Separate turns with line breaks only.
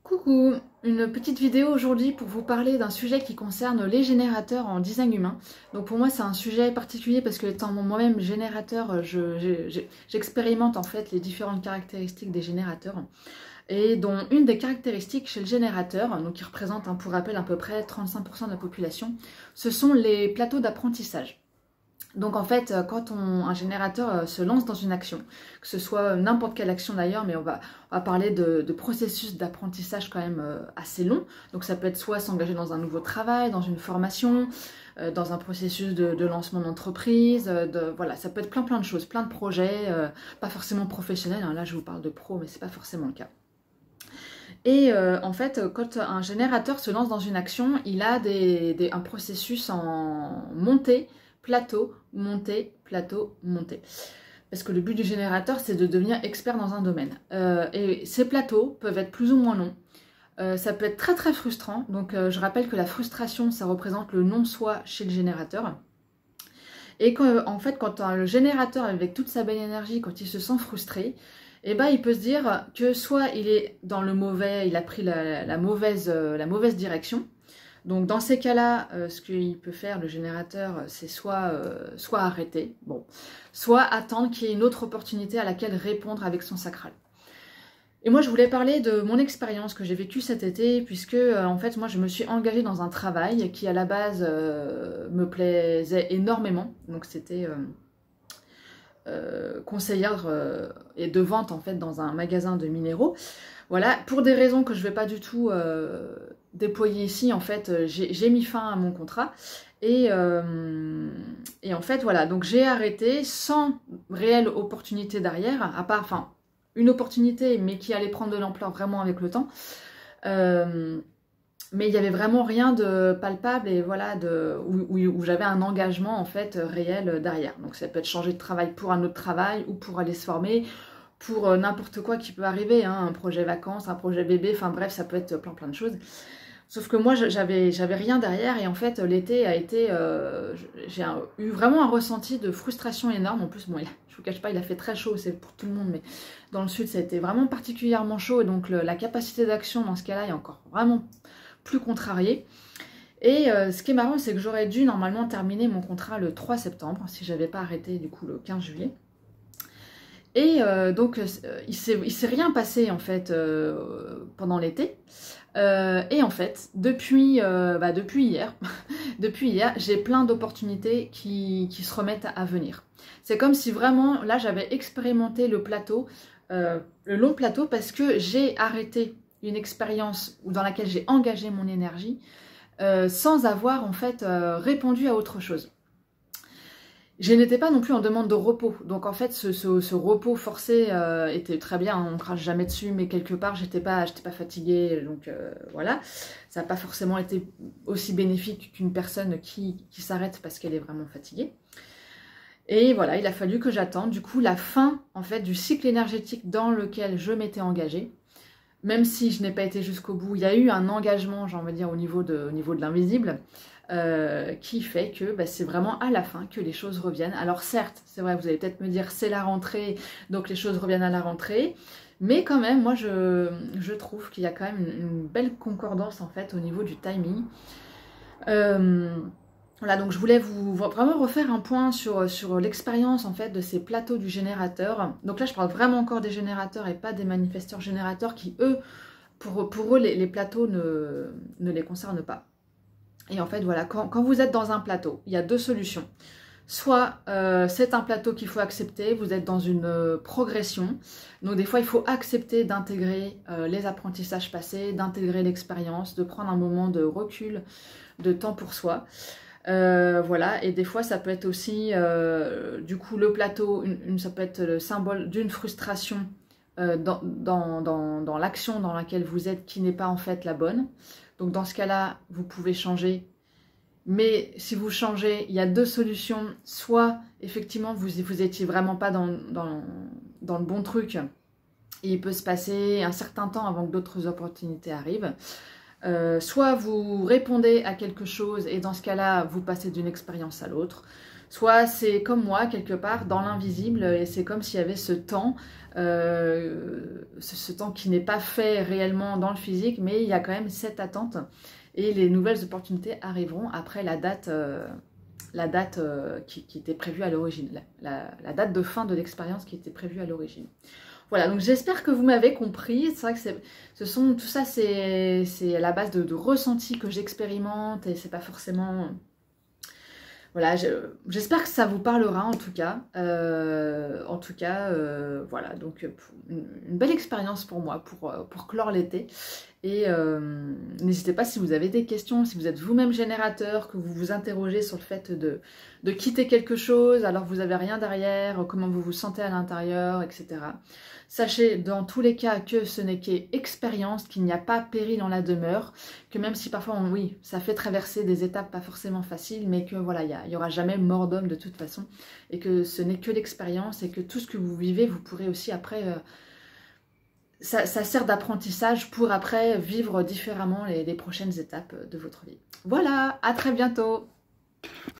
Coucou, une petite vidéo aujourd'hui pour vous parler d'un sujet qui concerne les générateurs en design humain. Donc pour moi c'est un sujet particulier parce que étant moi-même générateur, j'expérimente en fait les différentes caractéristiques des générateurs. Et dont une des caractéristiques chez le générateur, donc qui représente pour rappel à peu près 35% de la population, ce sont les plateaux d'apprentissage. Donc en fait, quand un générateur se lance dans une action, que ce soit n'importe quelle action d'ailleurs, mais on va parler de processus d'apprentissage quand même assez long. Donc ça peut être soit s'engager dans un nouveau travail, dans une formation, dans un processus de lancement d'entreprise, voilà, ça peut être plein de choses, plein de projets, pas forcément professionnels, hein, là je vous parle de pro, mais c'est pas forcément le cas. Et en fait, quand un générateur se lance dans une action, il a un processus en montée, plateau, montée, plateau, montée. Parce que le but du générateur, c'est de devenir expert dans un domaine. Et ces plateaux peuvent être plus ou moins longs. Ça peut être très frustrant. Donc je rappelle que la frustration, ça représente le non-soi chez le générateur. Et en fait, quand le générateur, avec toute sa belle énergie, quand il se sent frustré, eh ben, il peut se dire que soit il est dans le mauvais, il a pris la mauvaise direction. Donc dans ces cas-là, ce qu'il peut faire, le générateur, c'est soit arrêter, bon, soit attendre qu'il y ait une autre opportunité à laquelle répondre avec son sacral. Et moi, je voulais parler de mon expérience que j'ai vécue cet été, puisque en fait, moi, je me suis engagée dans un travail qui, à la base, me plaisait énormément. Donc c'était conseillère et de vente en fait dans un magasin de minéraux. Voilà, pour des raisons que je ne vais pas du tout déployer ici, en fait, j'ai mis fin à mon contrat. Et en fait, voilà, donc j'ai arrêté sans réelle opportunité derrière, à part, enfin, une opportunité, mais qui allait prendre de l'ampleur vraiment avec le temps. Mais il n'y avait vraiment rien de palpable et voilà, où j'avais un engagement en fait réel derrière. Donc ça peut être changer de travail pour un autre travail ou pour aller se former, pour n'importe quoi qui peut arriver, hein, un projet vacances, un projet bébé, enfin bref, ça peut être plein de choses. Sauf que moi, j'avais rien derrière et en fait, l'été a été... j'ai eu vraiment un ressenti de frustration énorme. En plus, bon, je vous cache pas, il a fait très chaud, c'est pour tout le monde, mais dans le sud, ça a été vraiment particulièrement chaud et donc la capacité d'action dans ce cas-là est encore vraiment plus contrariée. Et ce qui est marrant, c'est que j'aurais dû normalement terminer mon contrat le 3 septembre, si j'avais pas arrêté du coup le 15 juillet. Et donc, il s'est rien passé en fait pendant l'été. Et en fait, depuis hier, depuis hier, j'ai plein d'opportunités qui se remettent à venir. C'est comme si vraiment, là, j'avais expérimenté le plateau, le long plateau, parce que j'ai arrêté une expérience dans laquelle j'ai engagé mon énergie sans avoir en fait répondu à autre chose. Je n'étais pas non plus en demande de repos, donc en fait ce repos forcé était très bien, on ne crache jamais dessus, mais quelque part j'étais pas fatiguée, donc voilà, ça n'a pas forcément été aussi bénéfique qu'une personne qui s'arrête parce qu'elle est vraiment fatiguée. Et voilà, il a fallu que j'attende du coup la fin en fait du cycle énergétique dans lequel je m'étais engagée. Même si je n'ai pas été jusqu'au bout, il y a eu un engagement, j'ai envie de dire, au niveau de l'invisible, qui fait que c'est vraiment à la fin que les choses reviennent. Alors certes, c'est vrai, vous allez peut-être me dire c'est la rentrée, donc les choses reviennent à la rentrée, mais quand même, moi je trouve qu'il y a quand même une belle concordance en fait au niveau du timing. Voilà, donc je voulais vous vraiment refaire un point sur l'expérience en fait de ces plateaux du générateur. Donc là, je parle vraiment encore des générateurs et pas des manifesteurs générateurs qui, eux, pour eux, les plateaux ne les concernent pas. Et en fait, voilà, quand vous êtes dans un plateau, il y a deux solutions. Soit c'est un plateau qu'il faut accepter, vous êtes dans une progression. Donc des fois, il faut accepter d'intégrer les apprentissages passés, d'intégrer l'expérience, de prendre un moment de recul, de temps pour soi. Voilà, et des fois ça peut être aussi du coup le plateau, ça peut être le symbole d'une frustration dans l'action dans laquelle vous êtes qui n'est pas en fait la bonne. Donc dans ce cas-là, vous pouvez changer. Mais si vous changez, il y a deux solutions. Soit effectivement vous étiez vraiment pas dans le bon truc et il peut se passer un certain temps avant que d'autres opportunités arrivent. Soit vous répondez à quelque chose et dans ce cas-là, vous passez d'une expérience à l'autre. soit c'est comme moi, quelque part, dans l'invisible, et c'est comme s'il y avait ce temps, ce temps qui n'est pas fait réellement dans le physique, mais il y a quand même cette attente, et les nouvelles opportunités arriveront après la date qui était prévue à l'origine, la date de fin de l'expérience qui était prévue à l'origine. Voilà, donc j'espère que vous m'avez compris. C'est vrai que tout ça, c'est à la base de ressentis que j'expérimente, et c'est pas forcément... Voilà, j'espère que ça vous parlera en tout cas. Voilà, donc une belle expérience pour moi, pour clore l'été. Et n'hésitez pas si vous avez des questions, si vous êtes vous-même générateur, que vous vous interrogez sur le fait de quitter quelque chose, alors vous n'avez rien derrière, comment vous vous sentez à l'intérieur, etc. Sachez dans tous les cas que ce n'est qu'expérience, qu'il n'y a pas péril en la demeure, que même si parfois, oui, ça fait traverser des étapes pas forcément faciles, mais que voilà, il n'y aura jamais mort d'homme de toute façon, et que ce n'est que l'expérience, et que tout ce que vous vivez, vous pourrez aussi après... ça sert d'apprentissage pour après vivre différemment les prochaines étapes de votre vie. Voilà, à très bientôt!